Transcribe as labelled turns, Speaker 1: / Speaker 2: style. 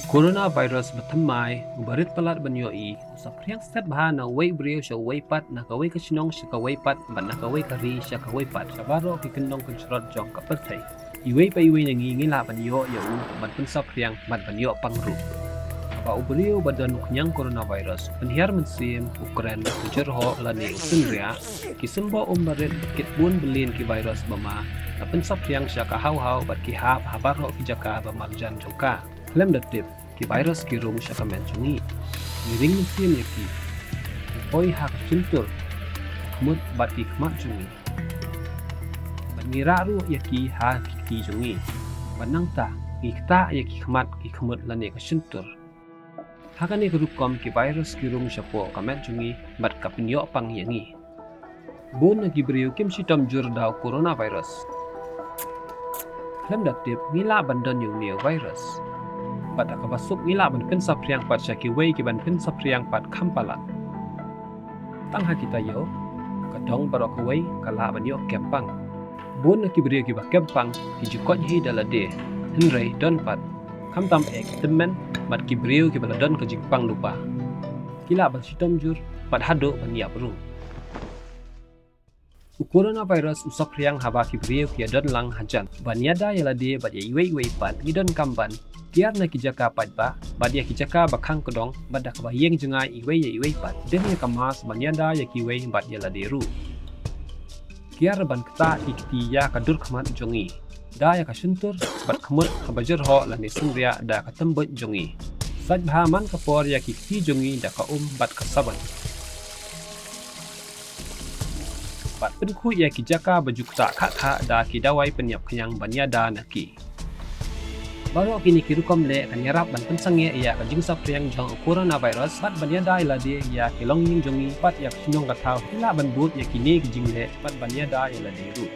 Speaker 1: coronavirus bertemai berit pelat banyoi sapriang step bahana wei brio sha wei pat na ka wei ka chinong sha ka wei pat ban na ka wei kari sha ka wei pat sha baro ki kendong kun srot jong ka perthai iwei pa iwei nangi ngila banyo ya u ban pun sapriang mat banyo pangru ba ubrio badan nyang coronavirus penhiar mensim Ukraine jerho lani sunria ki sembo barit kit bun belin ki virus bama na pun sapriang sha ka hau bat ki hap habaro ki jaka ba marjan jongka lem datip ki virus ki rung syaka mencungi miring mesin yaki oi hak cintur kemut bat ki kemat jungi bangira ru yaki ha ki jungi banang ta ikta yaki kemat ki kemut lane ka cintur hakane kerukom ki virus ki rung syapo ka mencungi bat ka pinyo pang yangi bon lagi beriu kim sitom jur dau coronavirus lem datip ngila bandan yung neo virus pada kabasuk ngila ban pen sapriang pat syaki wei ki ban pen sapriang pat kampalat tang ha kita yo kadong barok wei kala ban yo kempang bon ki beri ki ba kempang ki jukot hi dalade henrei don pat kam tam ek temen mat ki beri ki bala don ke jingpang lupa kila ban sitom jur pat hado ban ya bru coronavirus usapriang haba ki beri ki don lang hajan ban yada yalade bat ye wei pat ngidon kamban tiar na kijaka pat ba badia kijaka bakang kedong badak ba yeng jengai iwei pat den ya kamas banyada ya kiwei bat ya laderu kiar ban kta ikti ya kadur khamat jongi da ya kasuntur bat khamut khabajer ho la nisungria da katembut jongi saj bhaman kapor ya kiti jongi da ka bat kasaban bat penku ya kijaka bajukta kha da kidawai penyap kenyang banyada naki baru kini kirukom le kan yarap ban pensange ya ka jing sapriang jong coronavirus bat ban yada ilade ya kilong ning jongi pat ya sinong ka thau ila ban but ya kini jing le bat ban yada ilade ru